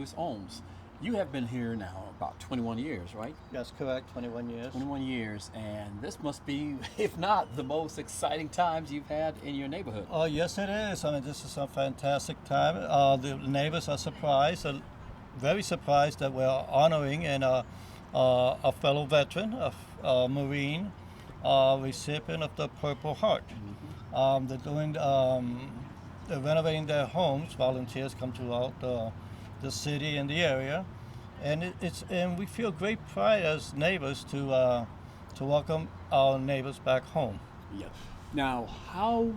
Lewis Ohms. You have been here now about 21 years, right? That's correct, 21 years. 21 years, and this must be, if not, the most exciting times you've had in your neighborhood. Oh, yes, it is. I mean, this is a fantastic time. The neighbors are surprised, very surprised that we're honoring a fellow veteran, a Marine, recipient of the Purple Heart. They're doing, they're renovating their homes. Volunteers come throughout the city and the area, and and we feel great pride as neighbors to welcome our neighbors back home. Yes. Now, how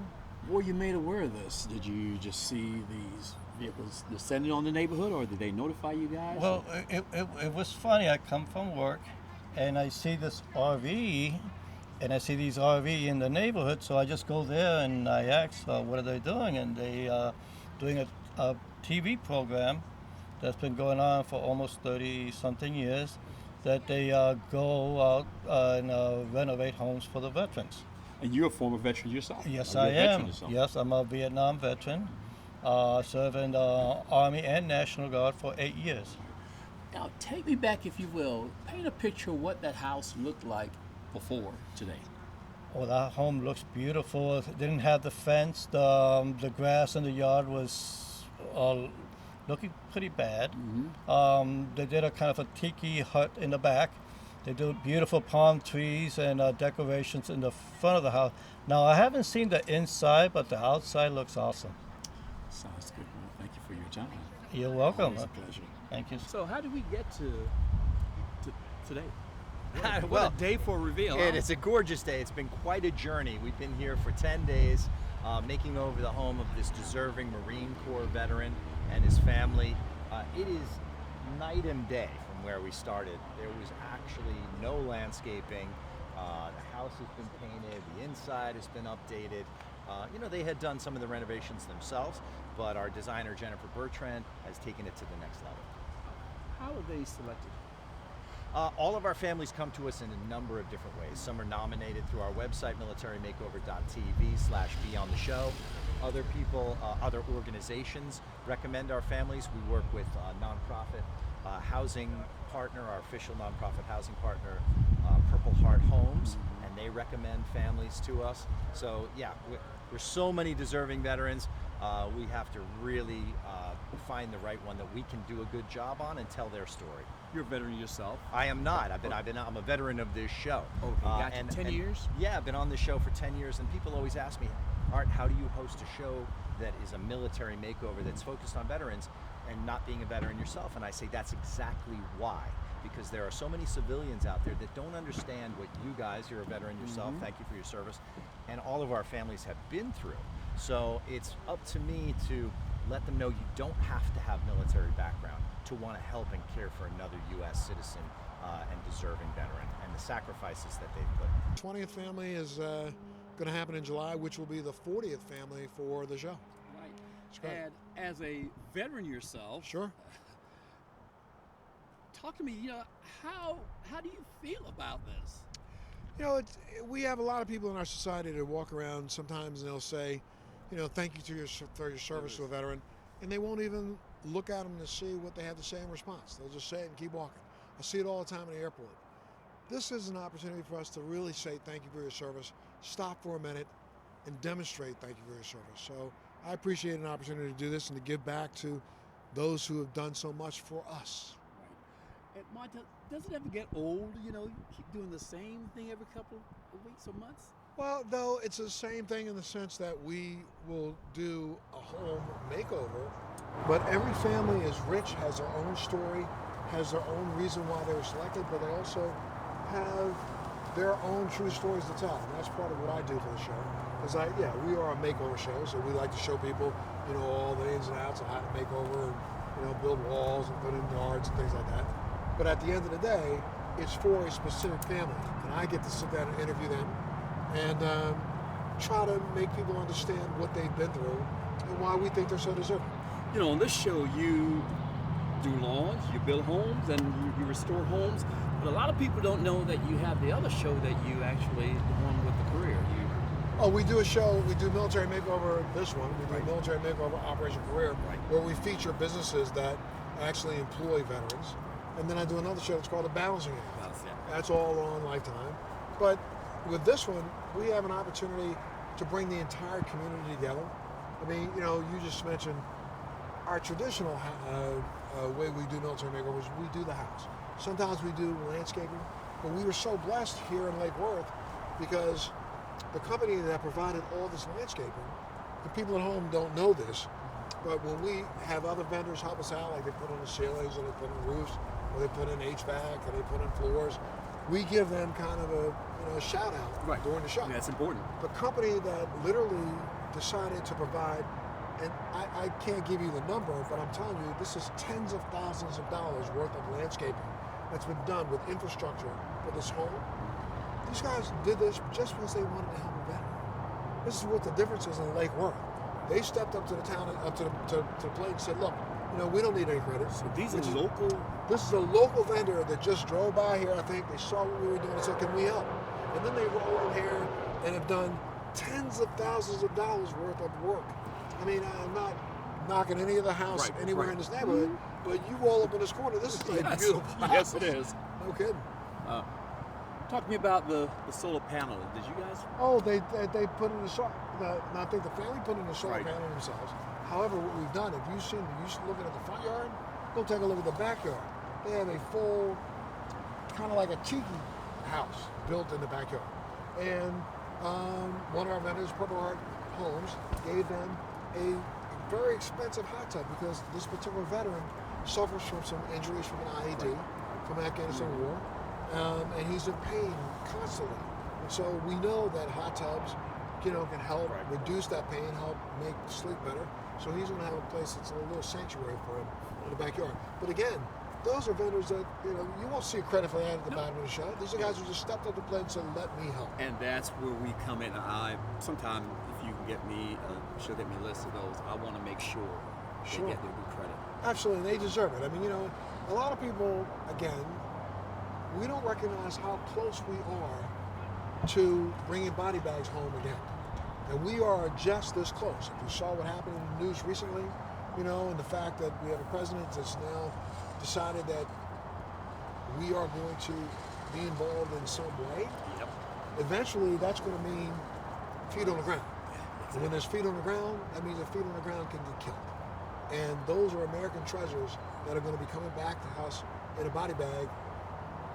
were you made aware of this? Did you just see these vehicles descending on the neighborhood, or did they notify you guys? Well, it was funny. I come from work, and I see this RV, and I see these RV in the neighborhood, so I just go there and I ask, what are they doing? And they doing a TV program that's been going on for almost 30-something years, that they go out and renovate homes for the veterans. And you're a former veteran yourself? Yes, Are I you a veteran am. yourself? Yes, I'm a Vietnam veteran. Served in the Army and National Guard for 8 years. Now, take me back, if you will. Paint a picture of what that house looked like before today. Well, that home looks beautiful. It didn't have the fence. The grass in the yard was looking pretty bad. They did a kind of a tiki hut in the back. They do beautiful palm trees and decorations in the front of the house. Now, I haven't seen the inside, but the outside looks awesome. Sounds good. Well, thank you for your time. You're welcome. Always a pleasure. Thank you. So, how did we get to today? What Well, a day for reveal. It is a gorgeous day. It's been quite a journey. We've been here for 10 days, making over the home of this deserving Marine Corps veteran and his family. It is night and day from where we started. There was actually no landscaping. The house has been painted. The inside has been updated. They had done some of the renovations themselves, but our designer, Jennifer Bertrand, has taken it to the next level. How are they selected? All of our families come to us in a number of different ways. Some are nominated through our website, militarymakeover.tv/beontheshow. Other people, other organizations recommend our families. We work with a nonprofit housing partner, our official nonprofit housing partner, Purple Heart Homes, and they recommend families to us. So yeah, there's so many deserving veterans. We have to really find the right one that we can do a good job on and tell their story. You're a veteran yourself. I am not. I'm a veteran of this show. Okay, gotcha. 10 years? Yeah, I've been on this show for 10 years, and people always ask me, Art, how do you host a show that is a military makeover that's focused on veterans and not being a veteran yourself? And I say that's exactly why. Because there are so many civilians out there that don't understand what you guys, you're a veteran yourself, thank you for your service, and all of our families have been through. So it's up to me to let them know you don't have to have military background to want to help and care for another U.S. citizen and deserving veteran, and the sacrifices that they've put. 20th family is going to happen in July, which will be the 40th family for the show. Right. And as a veteran yourself, Sure. talk to me. How do you feel about this? We have a lot of people in our society that walk around sometimes and they'll say, thank you for your service to a veteran, and they won't even look at them to see what they have to say in response. They'll just say it and keep walking. I see it all the time in the airport. This is an opportunity for us to really say thank you for your service, stop for a minute, and demonstrate thank you for your service. So I appreciate an opportunity to do this and to give back to those who have done so much for us. And Montell, does it ever get old? You keep doing the same thing every couple of weeks or months? Well, though, it's the same thing in the sense that we will do a home makeover, but every family is rich, has their own story, has their own reason why they were selected, but they also have their own true stories to tell. And that's part of what I do for the show. Because we are a makeover show, so we like to show people, all the ins and outs of how to make over and, build walls and put in yards and things like that. But at the end of the day, it's for a specific family. And I get to sit down and interview them and try to make people understand what they've been through and why we think they're so deserving. On this show, you do lawns, you build homes, and you restore homes. But a lot of people don't know that you have the other show that you actually, the one with the career. We do a show, we do Military Makeover, this one, we do Military Makeover Operation Career, where we feature businesses that actually employ veterans. And then I do another show that's called The Balancing Act. That's all on Lifetime. But with this one, we have an opportunity to bring the entire community together. I mean, you know, you just mentioned our traditional way we do military makeovers, we do the house. Sometimes we do landscaping, but we were so blessed here in Lake Worth because the company that provided all this landscaping, the people at home don't know this, but when we have other vendors help us out, like they put on the ceilings or they put on roofs, or they put in HVAC or they put in floors, we give them kind of a shout out during the show. Yeah, that's important. The company that literally decided to provide, and I can't give you the number, but I'm telling you, this is tens of thousands of dollars worth of landscaping that's been done with infrastructure for this home. These guys did this just because they wanted to help a veteran. This is what the difference is in Lake Worth. They stepped up to the town, up to the plate and said, look, we don't need any credit. So these are local? This is a local vendor that just drove by here, I think. They saw what we were doing and said, can we help? And then they rolled in here and have done tens of thousands of dollars worth of work. I mean, I'm not knocking any of the house anywhere in this neighborhood, but you roll up in this corner, this is a beautiful house. Yes, it is. No kidding. Talk to me about the solar panel. Did you guys? Oh, they put in the solar. I think the family put in the solar panel themselves. However, what we've done, if you've seen, looking at the front yard, go take a look at the backyard. They have a full, kind of like a tiki house built in the backyard. And one of our vendors, Purple Heart Homes, gave them a very expensive hot tub because this particular veteran suffers from some injuries from an IED, from Afghanistan War. And he's in pain constantly. And so we know that hot tubs, can help reduce that pain, help make sleep better. So he's going to have a place that's a little sanctuary for him in the backyard. But again, those are vendors that, you won't see credit for that at the bottom of the show. These are guys who just stepped up the plate and said, let me help. And that's where we come in. Sometime if you can get me, get me a list of those, I want to make sure they get their good credit. Absolutely, they deserve it. I mean, a lot of people, again, we don't recognize how close we are to bringing body bags home again. And we are just this close. If you saw what happened in the news recently, and the fact that we have a president that's now decided that we are going to be involved in some way, eventually that's going to mean feet on the ground. And when there's feet on the ground, that means that feet on the ground can get killed. And those are American treasures that are going to be coming back to us in a body bag,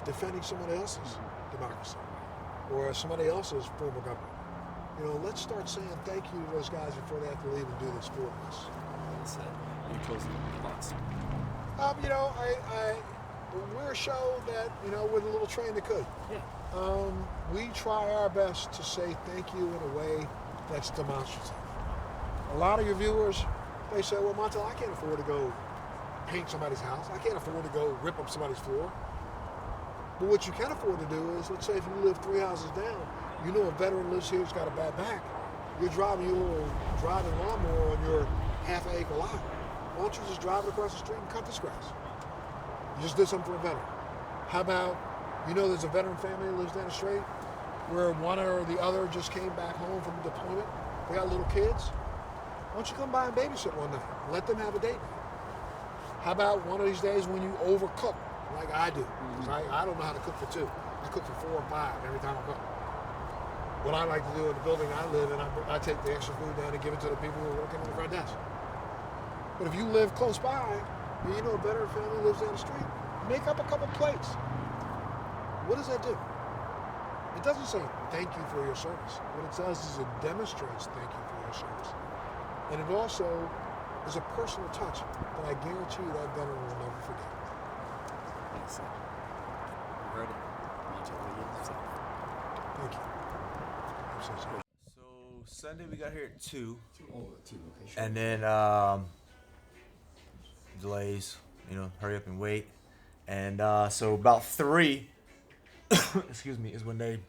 defending somebody else's democracy or somebody else's form of government. Let's start saying thank you to those guys before they have to leave and do this for us. Any closing thoughts? We're a show that, we're the little train that could. Yeah. We try our best to say thank you in a way that's demonstrative. A lot of your viewers, they say, well, Montell, I can't afford to go paint somebody's house. I can't afford to go rip up somebody's floor. But what you can afford to do is, let's say if you live 3 houses down, a veteran lives here who's got a bad back. You're driving your little driving lawnmower on your half-acre lot. Why don't you just drive it across the street and cut this grass? You just did something for a veteran. How about, there's a veteran family that lives down the street where one or the other just came back home from deployment. They got little kids. Why don't you come by and babysit one night? Let them have a date night. How about one of these days when you overcook, like I do? Because I don't know how to cook for 2. I cook for 4 and 5 every time I cook. What I like to do in the building I live in, I take the extra food down and give it to the people who are working on the front desk. But if you live close by, a veteran family lives down the street, make up a couple plates. What does that do? It doesn't say thank you for your service. What it does is it demonstrates thank you for your service. And it also is a personal touch that I guarantee that veteran will never forget. Thanks. You heard it. Montell Williams. Thank you. So Sunday we got here at 2. Oh, 2, okay, sure. And then delays, hurry up and wait. And so about 3, excuse me, is when they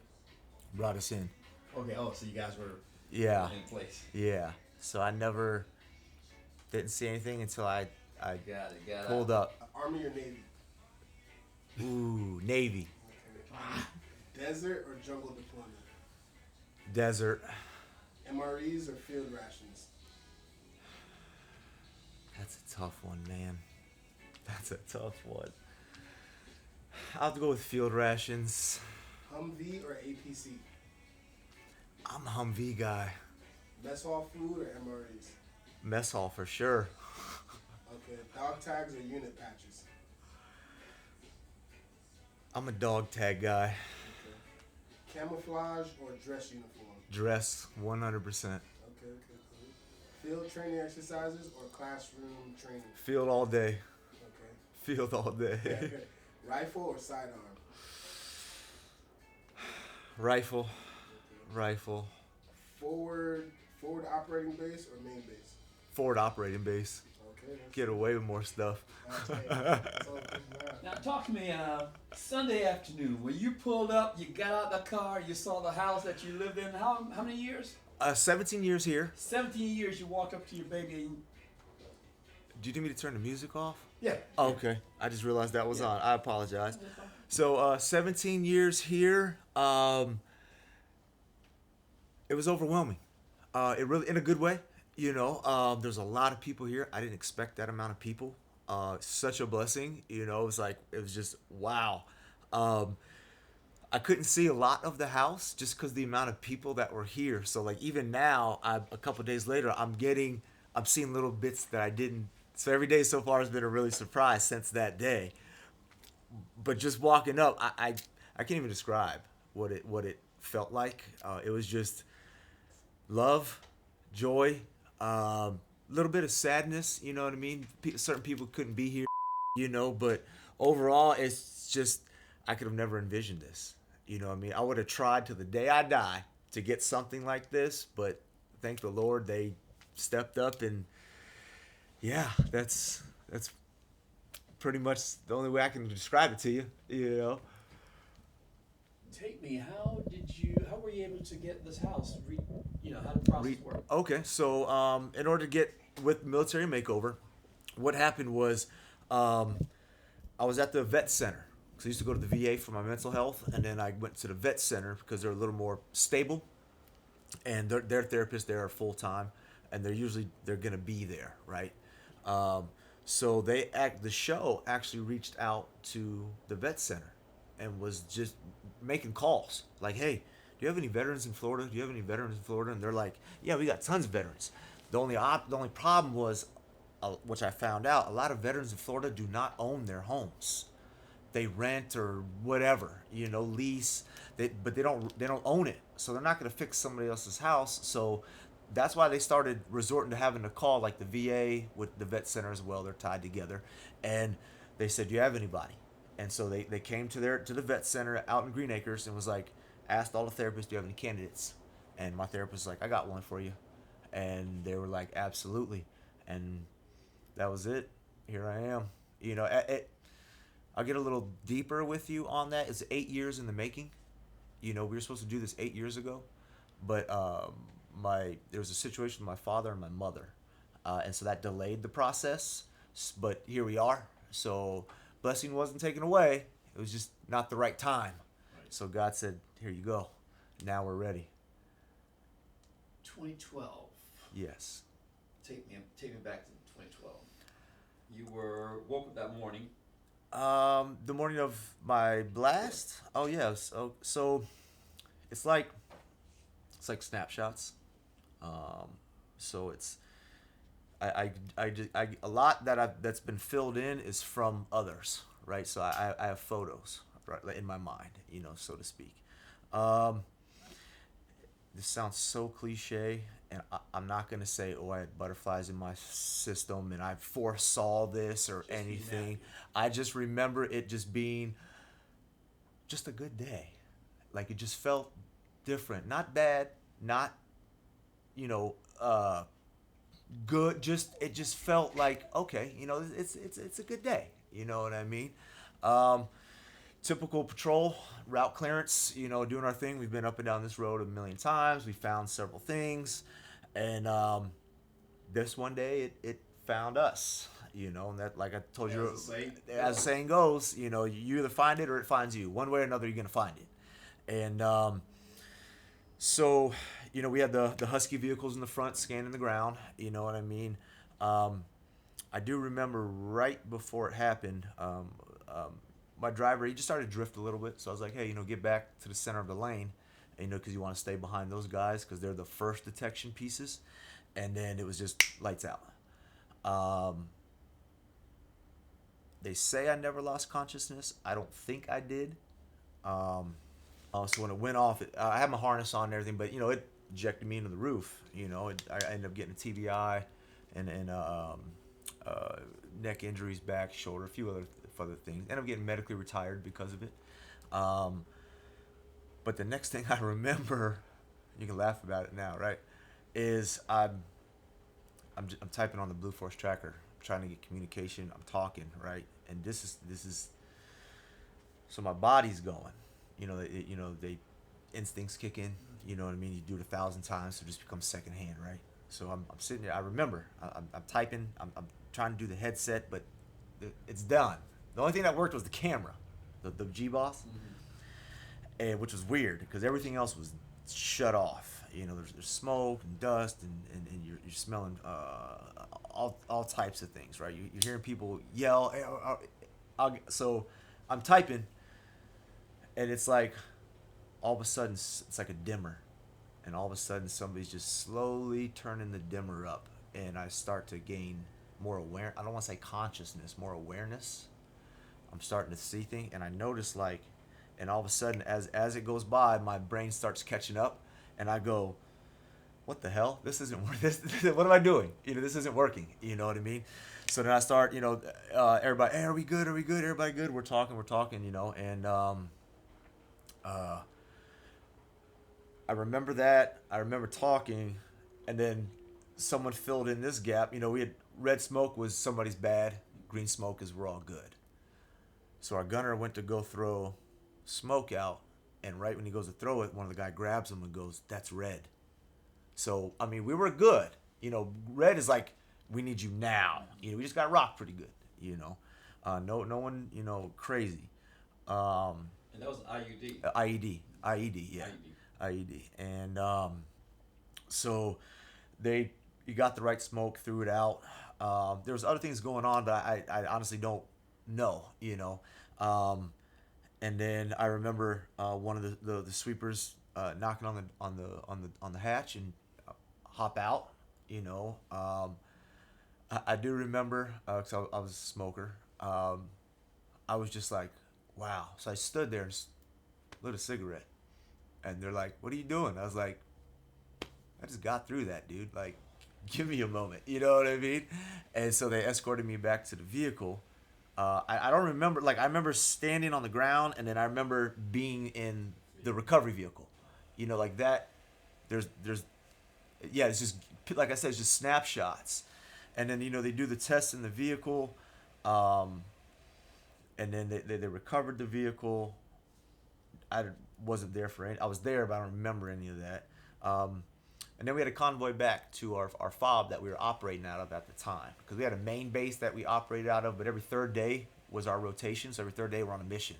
brought us in. Okay, so you guys were in place. Yeah. So I never didn't see anything until I Got it. pulled up. Army or Navy? Ooh, Navy. Desert or jungle deployment? Desert. MREs or field rations? That's a tough one, man. That's a tough one. I'll have to go with field rations. Humvee or APC? I'm a Humvee guy. Mess hall food or MREs? Mess hall for sure. Okay. Dog tags or unit patches? I'm a dog tag guy. Okay. Camouflage or dress uniform? Dress 100%. Okay, cool. Field training exercises or classroom training? Field all day. Okay. Field all day. Rifle or sidearm? Rifle. Okay. Rifle. Forward operating base or main base? Forward operating base. Okay. That's Get away with more stuff. That's all good. Now talk to me. Sunday afternoon, when you pulled up, you got out the car, you saw the house that you lived in. How many years? 17 years here. 17 years. You walk up to your baby. And Do you need me to turn the music off? yeah. Oh, okay. I just realized that was Yeah. on. I apologize. So 17 years here. It was overwhelming. It really, in a good way. You know, there's a lot of people here. I didn't expect that amount of people. Such a blessing. You know, it was just wow. I couldn't see a lot of the house just because the amount of people that were here. So like even now, a couple of days later, I'm seeing little bits that I didn't. So every day so far has been a really surprise since that day. But just walking up, I can't even describe what it felt like. It was just love, joy, little bit of sadness. You know what I mean? Certain people couldn't be here, you know. But overall, it's just I could have never envisioned this. You know what I mean? I would have tried to the day I die to get something like this, but thank the Lord they stepped up, and yeah, that's pretty much the only way I can describe it to you. You know. Take me. How were you able to get this house? How did the process work? Okay, so in order to get with Military Makeover, what happened was I was at the vet center because I used to go to the VA for my mental health, and then I went to the vet center because they're a little more stable, and their therapists there are full time, and they're gonna be there, right? So the show actually reached out to the vet center and was just making calls like, hey, do you have any veterans in Florida? Do you have any veterans in Florida? And they're like, yeah, we got tons of veterans. The only problem was, which I found out, a lot of veterans in Florida do not own their homes. They rent or whatever, lease. But they don't own it, so they're not going to fix somebody else's house. So that's why they started resorting to having to call like the VA with the vet center as well. They're tied together, and they said, do you have anybody? And so they came to the vet center out in Green Acres and was like, asked all the therapists, do you have any candidates? And my therapist was like, I got one for you. And they were like, absolutely. And that was it. Here I am. I'll get a little deeper with you on that. It's 8 years in the making. We were supposed to do this 8 years ago, but there was a situation with my father and my mother, and so that delayed the process. But here we are. So blessing wasn't taken away. It was just not the right time. Right. So God said, here you go. Now we're ready. 2012. Yes. Take me back to 2012. You woke up that morning. The morning of my blast. Oh yes. So it's like snapshots. So it's I a lot that's been filled in is from others, right? So I have photos, right, in my mind, so to speak. This sounds so cliche, and I'm not gonna say, I had butterflies in my system and I foresaw this or anything. I just remember it just being just a good day. Like it just felt different, not bad, not good. It just felt like, okay, it's a good day. You know what I mean? Typical patrol route clearance, doing our thing. We've been up and down this road a million times. We found several things, and this one day it found us. And that, like I told you, as the saying goes, you either find it or it finds you. One way or another, you're gonna find it. And so we had the Husky vehicles in the front scanning the ground. You know what I mean? I do remember right before it happened, my driver, he just started to drift a little bit. So I was like, hey, get back to the center of the lane, and, because you want to stay behind those guys because they're the first detection pieces. And then it was just lights out. They say I never lost consciousness. I don't think I did. So when it went off, I had my harness on and everything, but it ejected me into the roof. I ended up getting a TBI and neck injuries, back, shoulder, a few other things. Ended up getting medically retired because of it. But the next thing I remember, you can laugh about it now, right? Is I'm typing on the Blue Force tracker, trying to get communication. I'm talking, right? And this is so my body's going. They instincts kick in. You know what I mean? You do it 1,000 times, so it just becomes secondhand, right? So I'm sitting there. I remember I'm typing. I'm trying to do the headset, but it's done. The only thing that worked was the camera, the G-Boss, and which was weird because everything else was shut off. There's smoke and dust, and you're smelling all types of things, right? You're hearing people yell. So I'm typing, and it's like all of a sudden it's like a dimmer, and all of a sudden somebody's just slowly turning the dimmer up, and I start to gain more aware. I don't want to say consciousness, more awareness. I'm starting to see things, and I notice and all of a sudden as it goes by, my brain starts catching up. And I go, what the hell? This isn't working. What am I doing? This isn't working. You know what I mean? So then I start, everybody, hey, are we good? Are we good? Everybody good? We're talking, and I remember that. I remember talking, and then someone filled in this gap. We had red smoke was somebody's bad. Green smoke is we're all good. So our gunner went to go throw smoke out. And right when he goes to throw it, one of the guys grabs him and goes, that's red. So, we were good. Red is like, we need you now. We just got rocked pretty good, No one, crazy. And that was IUD. IED, yeah. IED. And so you got the right smoke, threw it out. There was other things going on, but I honestly don't know, And then I remember one of the sweepers knocking on the hatch and hop out. I do remember because I was a smoker. I was just like, wow. So I stood there and lit a cigarette, and they're like, "What are you doing?" I was like, "I just got through that, dude. Like, give me a moment." You know what I mean? And so they escorted me back to the vehicle. I don't remember, I remember standing on the ground, and then I remember being in the recovery vehicle, like that. There's, it's just, like I said, it's just snapshots. And then, they do the test in the vehicle, and then they recovered the vehicle. I wasn't there for any, I was there, but I don't remember any of that. And then we had a convoy back to our FOB that we were operating out of at the time. Because we had a main base that we operated out of, but every third day was our rotation. So every third day we're on a mission.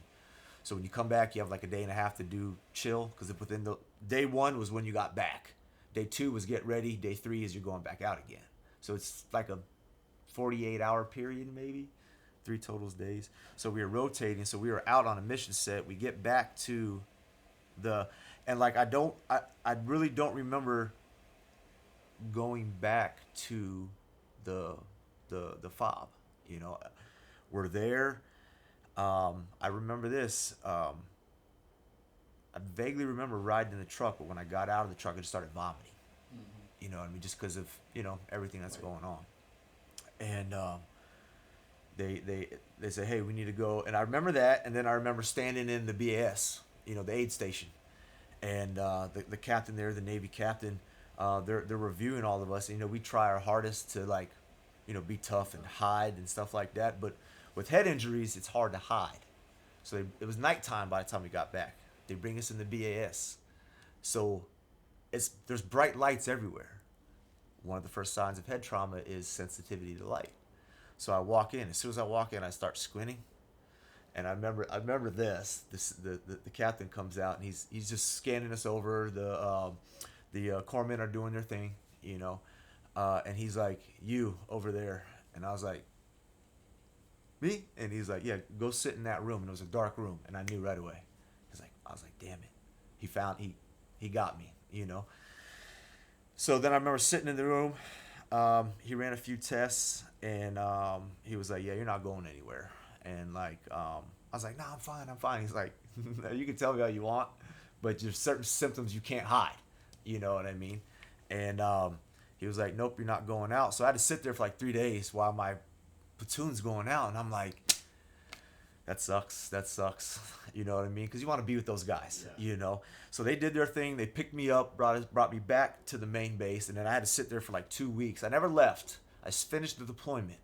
So when you come back, you have a day and a half to do chill. Because within the day one was when you got back. Day two was get ready. Day three is you're going back out again. So it's like a 48-hour period maybe. 3 total days. So we were rotating. So we were out on a mission set. We get back to and I really don't remember going back to the FOB. We're there. I remember this. I vaguely remember riding in the truck, but when I got out of the truck, I just started vomiting. Mm-hmm. Just because of everything that's going on. And they say, hey, we need to go. And I remember that, and then I remember standing in the BAS, the aid station, and the captain there, the Navy captain. They're reviewing all of us. We try our hardest to be tough and hide and stuff like that. But with head injuries, it's hard to hide. So it was nighttime by the time we got back. They bring us in the BAS. So there's bright lights everywhere. One of the first signs of head trauma is sensitivity to light. So I walk in. As soon as I walk in, I start squinting. And I remember this. The captain comes out and he's just scanning us over. The corpsmen are doing their thing, and he's like, "You over there," And I was like, me? And he's like, yeah, go sit in that room. And it was a dark room. And I knew right away. I was like, damn it. He got me, you know. So then I remember sitting in the room. He ran a few tests, and he was like, yeah, you're not going anywhere. And like, I was like, nah, I'm fine. He's like, you can tell me all you want, but there's certain symptoms you can't hide. You know what I mean? And he was like, nope, you're not going out. So I had to sit there for like 3 days while my platoon's going out. And I'm like, that sucks. You know what I mean? Because you want to be with those guys, you know? So they did their thing. They picked me up, brought me back to the main base. And then I had to sit there for like 2 weeks. I never left. I finished the deployment.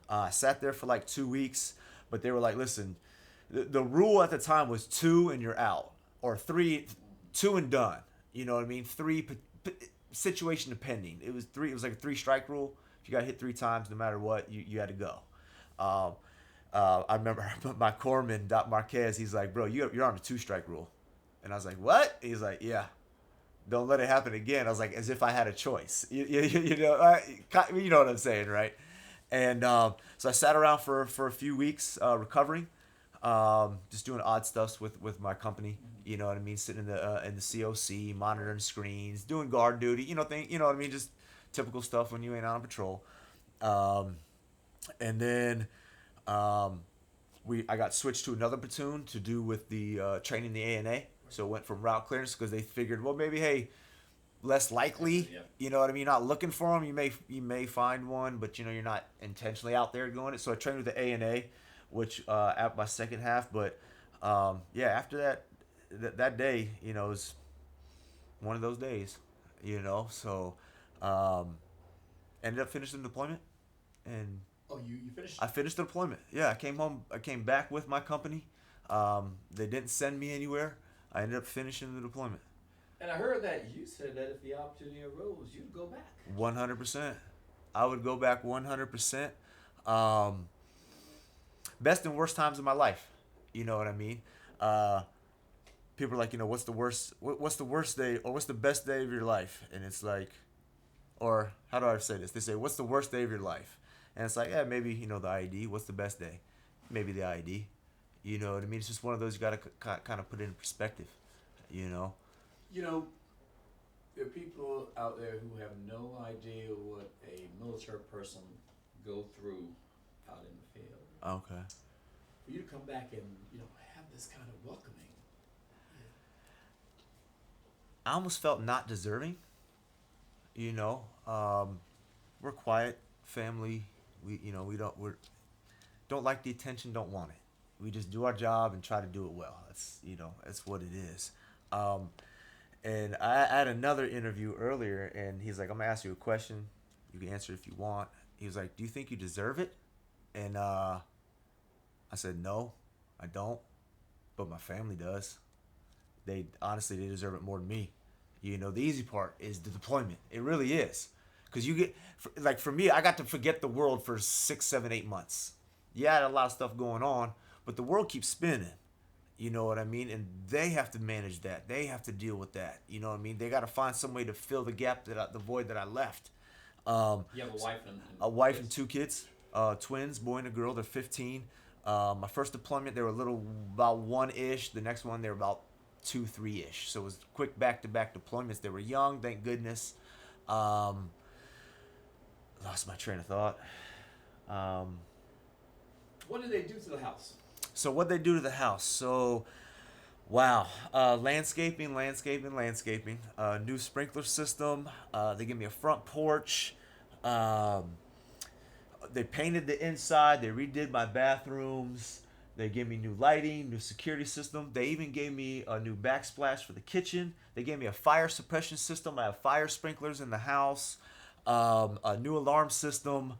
I sat there for like 2 weeks. But they were like, listen, the rule at the time was 2 and you're out. Or 3, 2 and done. You know what I mean? 3, situation depending. It was 3. It was like a 3-strike rule. If you got hit 3 times, no matter what, you had to go. I remember my corpsman, Doc Marquez, he's like, bro, you're on a 2-strike rule. And I was like, what? He's like, yeah. Don't let it happen again. I was like, as if I had a choice. You know what I'm saying, right? And so I sat around for a few weeks recovering, just doing odd stuff with my company. You know what I mean? Sitting in the COC, monitoring screens, doing guard duty. You know what I mean? Just typical stuff when you ain't on patrol. And then I got switched to another platoon to do with the training the ANA. So it went from route clearance because they figured, well, maybe, hey, less likely. Yeah. You know what I mean? You're not looking for them. You may find one, but you're not intentionally out there doing it. So I trained with the ANA, which at my second half. But after that day, it was one of those days. So ended up finishing the deployment, and you finished? I finished the deployment. Yeah, I came home. I came back with my company. They didn't send me anywhere. I ended up finishing the deployment. And I heard that you said that if the opportunity arose, you'd go back. 100%. I would go back 100%. Best and worst times of my life. You know what I mean? People are like, what's the worst day, or what's the best day of your life? And it's like, or how do I say this? They say, what's the worst day of your life? And it's like, yeah, maybe, the IED. What's the best day? Maybe the IED. You know what I mean? It's just one of those you got to kind of put it in perspective, There are people out there who have no idea what a military person go through out in the field. Okay. For you to come back and, have this kind of welcoming. I almost felt not deserving. We're quiet family. We don't like the attention, don't want it. We just do our job and try to do it well. That's what it is. And I had another interview earlier, and he's like, I'm gonna ask you a question. You can answer it if you want. He was like, do you think you deserve it? And I said, no, I don't. But my family does. They deserve it more than me. The easy part is the deployment. It really is. Because for me, I got to forget the world for 6, 7, 8 months. Yeah, I had a lot of stuff going on, but the world keeps spinning. You know what I mean? And they have to manage that. They have to deal with that. You know what I mean? They got to find some way to fill the gap, the void that I left. You have a wife and a wife and 2 kids, twins, boy and a girl. They're 15. My first deployment, they were about 1-ish. The next one, they were about 2, 3-ish. So it was quick back-to-back deployments. They were young, thank goodness. Lost my train of thought. What did they do to the house? So what they do to the house? So, wow. Landscaping. New sprinkler system. They give me a front porch. They painted the inside. They redid my bathrooms. They gave me new lighting, new security system. They even gave me a new backsplash for the kitchen. They gave me a fire suppression system. I have fire sprinklers in the house. A new alarm system.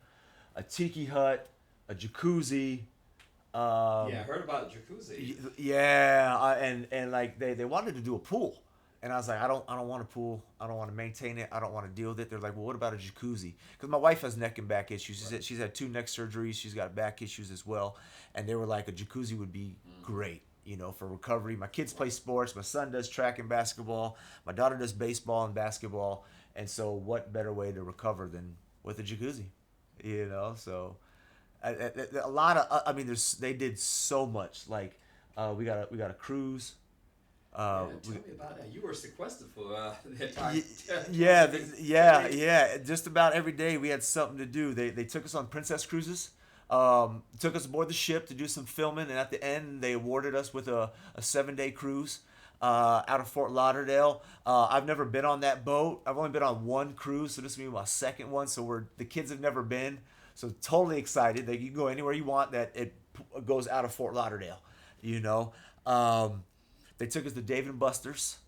A tiki hut. A jacuzzi. I heard about jacuzzi. Yeah, and like they wanted to do a pool, and I was like, I don't want a pool. I don't want to maintain it. I don't want to deal with it. They're like, well, what about a jacuzzi? Because my wife has neck and back issues. Right. She's had 2 neck surgeries. She's got back issues as well, and they were like, a jacuzzi would be great, for recovery. My kids play sports. My son does track and basketball. My daughter does baseball and basketball, and so what better way to recover than with a jacuzzi? You know, so a lot of I mean, they did so much. Like we got a cruise. Tell me about that. You were sequestered for the entire. Yeah. Just about every day we had something to do. They took us on princess cruises. Took us aboard the ship to do some filming, and at the end they awarded us with a 7-day cruise out of Fort Lauderdale. I've never been on that boat. I've only been on one cruise, so this will be my second one. So the kids have never been, so totally excited that you can go anywhere you want. That it goes out of Fort Lauderdale, you know. They took us to Dave and Buster's.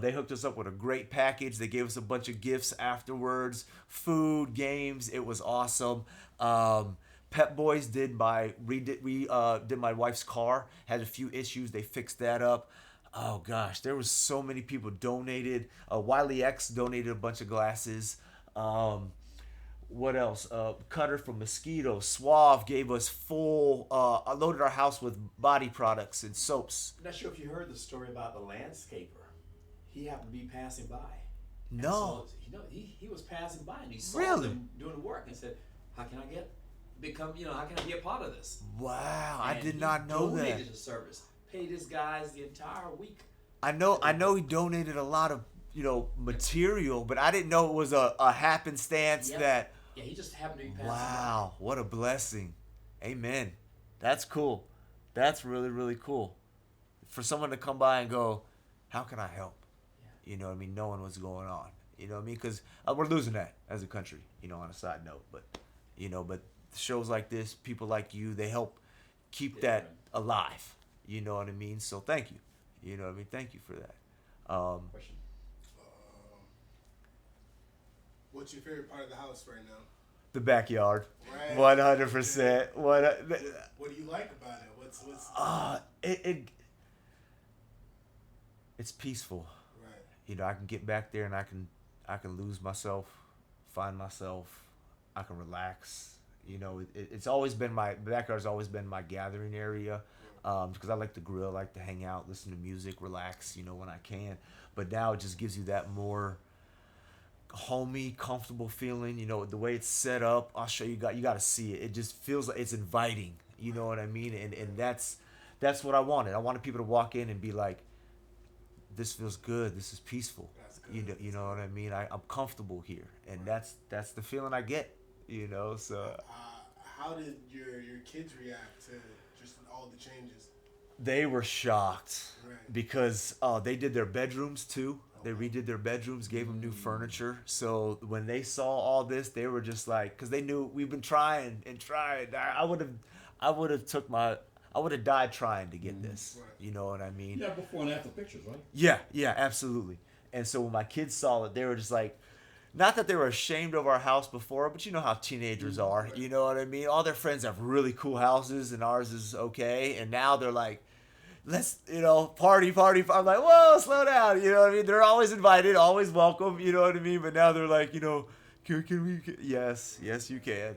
They hooked us up with a great package. They gave us a bunch of gifts afterwards, food, games. It was awesome. Pep Boys did we did my wife's car. Had a few issues. They fixed that up. Oh gosh, there was so many people donated. Wiley X donated a bunch of glasses. What else? Cutter from Mosquito. Suave gave us full. Loaded our house with body products and soaps. I'm not sure if you heard the story about the landscaper. He happened to be passing by. No. So, he was passing by and he saw Really? them doing the work and said, "How can I how can I be a part of this?" Wow, I And did he not know that. donated the service, paid his guys the entire week. I know he donated a lot of material, but I didn't know it was a happenstance Yep. that. Yeah, he just happened to be passing Wow, what a blessing. Amen. That's cool. That's really, really cool. For someone to come by and go, how can I help? Yeah. You know what I mean? Knowing what's going on. You know what I mean? Because we're losing that as a country, on a side note. But shows like this, people like you, they help keep that alive. You know what I mean? So thank you. You know what I mean? Thank you for that. Question. What's your favorite part of the house right now? The backyard. Right. 100%. What do you like about it? What's It's peaceful. right? I can get back there and I can lose myself, find myself. I can relax. It's always been the backyard's always been my gathering area, because I like to grill, I like to hang out, listen to music, relax, when I can. But now it just gives you that more homey, comfortable feeling. The way it's set up, I'll show you. You got to see it. It just feels like it's inviting. You know what I mean? And that's what I wanted. I wanted people to walk in and be like, this feels good. This is peaceful. That's good. You know what I mean? I'm comfortable here, and that's the feeling I get. So How did your kids react to just all the changes? they were shocked Right. because they did their bedrooms too. They redid their bedrooms, gave them new furniture. So when they saw all this, they were just like, because they knew we've been trying and trying. I would have died trying to get this. Right. You know what I mean? Yeah, before and after pictures, right? Yeah, absolutely. And so when my kids saw it, they were just like, not that they were ashamed of our house before, but you know how teenagers are. You know what I mean? All their friends have really cool houses, and ours is okay. And now they're like, let's, party. I'm like, whoa, slow down. You know what I mean? They're always invited, always welcome. You know what I mean? But now they're like, can we? Yes, you can.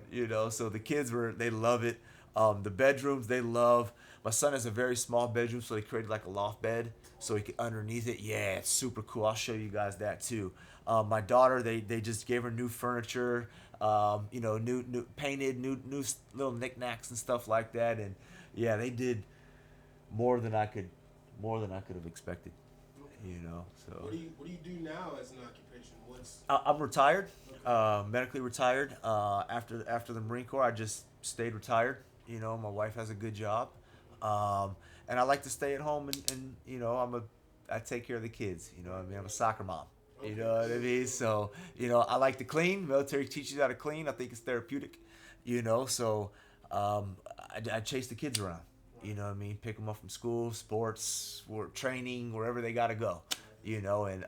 So the kids they love it. The bedrooms they love. My son has a very small bedroom, so they created like a loft bed, so he could underneath it. Yeah, it's super cool. I'll show you guys that too. My daughter, they just gave her new furniture, new painted, new little knickknacks and stuff like that, and yeah, they did more than I could have expected. So What do you do now as an occupation? I'm retired, medically retired. After the Marine Corps, I just stayed retired. My wife has a good job, and I like to stay at home and I take care of the kids. I'm a soccer mom. You know what I mean? So, I like to clean. Military teaches you how to clean. I think it's therapeutic. So I chase the kids around. You know what I mean? Pick them up from school, sports, work, training, wherever they got to go. And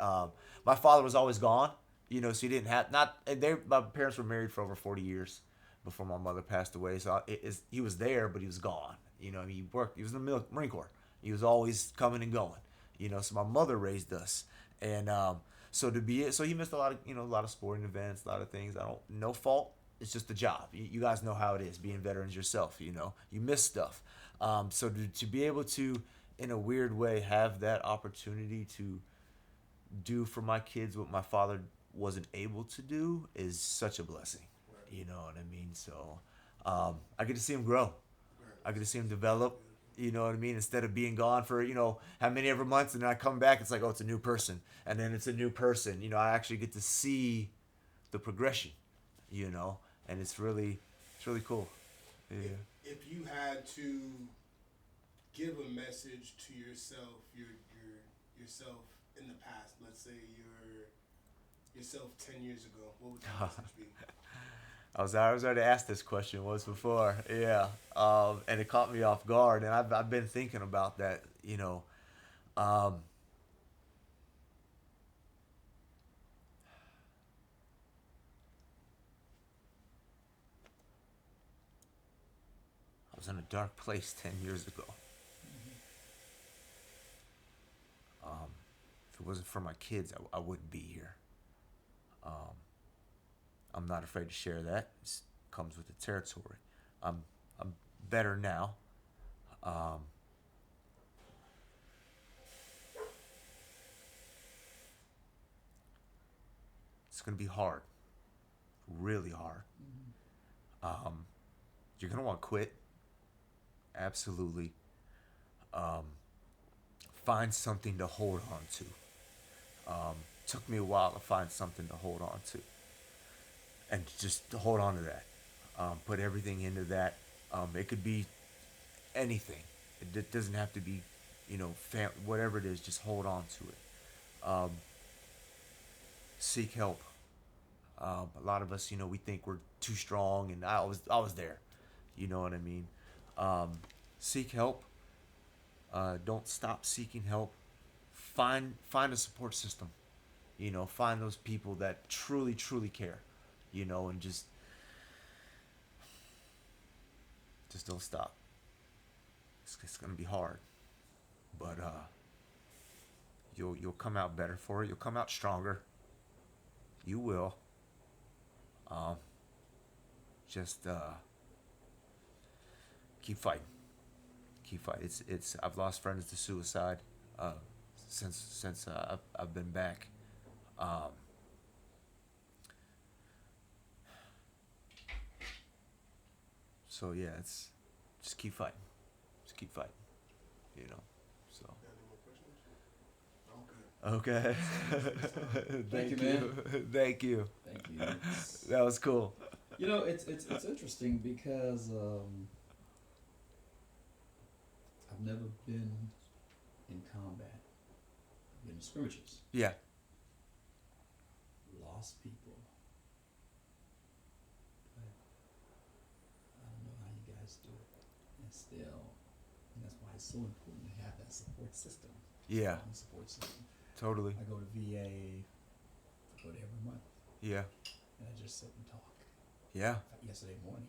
my father was always gone. So he didn't have my parents were married for over 40 years before my mother passed away. So he was there, but he was gone. He worked. He was in the Marine Corps. He was always coming and going. So my mother raised us, and so he missed a lot of sporting events, a lot of things. No fault. It's just a job. You guys know how it is being veterans yourself. You miss stuff. So to be able to, in a weird way, have that opportunity to do for my kids what my father wasn't able to do is such a blessing. You know what I mean? So I get to see him grow. I get to see him develop. You know what I mean? Instead of being gone for, how many ever months, and then I come back, it's like, oh, it's a new person. And then it's a new person. I actually get to see the progression, and it's really cool. Yeah. If you had to give a message to yourself, yourself in the past, let's say yourself 10 years ago, what would that message be? I was already asked this question once before, yeah, and it caught me off guard, and I've been thinking about that, I was in a dark place 10 years ago. If it wasn't for my kids, I wouldn't be here. I'm not afraid to share that. It comes with the territory. I'm better now. It's gonna be hard, really hard. You're gonna want to quit. Absolutely. Find something to hold on to. Took me a while to find something to hold on to, and just to hold on to that. Put everything into that. It could be anything. It doesn't have to be, whatever it is. Just hold on to it. Seek help. A lot of us, we think we're too strong, and I was there. You know what I mean? Seek help. Don't stop seeking help. Find a support system. Find those people that truly care. And just don't stop. It's gonna be hard, but you'll come out better for it. You'll come out stronger. You will. Just keep fighting. Keep fighting. It's I've lost friends to suicide since I've been back. So yeah, it's just keep fighting. Just keep fighting. So. Okay. Thank you, man. Thank you. Thank you. That was cool. It's interesting because I've never been in combat. I've been in skirmishes. Yeah. Lost people. But I don't know how you guys do it. And still, and that's why it's so important to have that support system. Yeah. Support system. Totally. I go to VA. I go there every month. Yeah. And I just sit and talk. Yeah. Yesterday morning.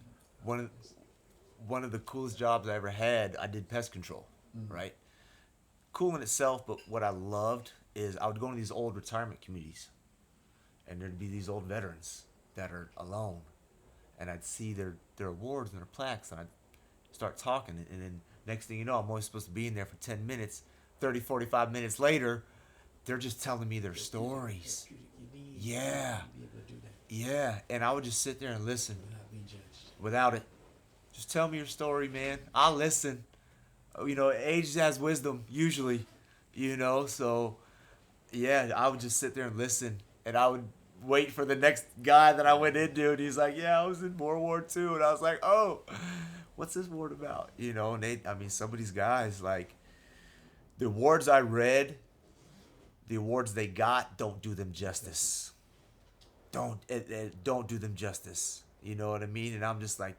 One of the coolest jobs I ever had, I did pest control, right? Cool in itself, but what I loved is I would go into these old retirement communities, and there'd be these old veterans that are alone, and I'd see their awards and their plaques, and I'd start talking, and then next thing you know, I'm only supposed to be in there for 10 minutes. 30, 45 minutes later, they're just telling me their stories. Yeah. Yeah, and I would just sit there and listen. Without being judged. Without it. Just tell me your story, man. I'll listen. Age has wisdom, usually. So, yeah, I would just sit there and listen. And I would wait for the next guy that I went into, and he's like, yeah, I was in World War II. And I was like, oh, what's this word about? And some of these guys, like, the awards I read, the awards they got, don't do them justice. Don't do them justice. You know what I mean? And I'm just like,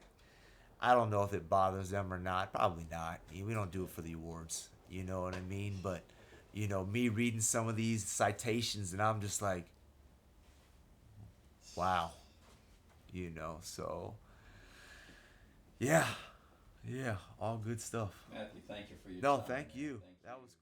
I don't know if it bothers them or not. Probably not. We don't do it for the awards. You know what I mean? But, me reading some of these citations, and I'm just like, wow. So, yeah. Yeah, all good stuff. Matthew, thank you for your No, time. thank you. Thank you. That was cool.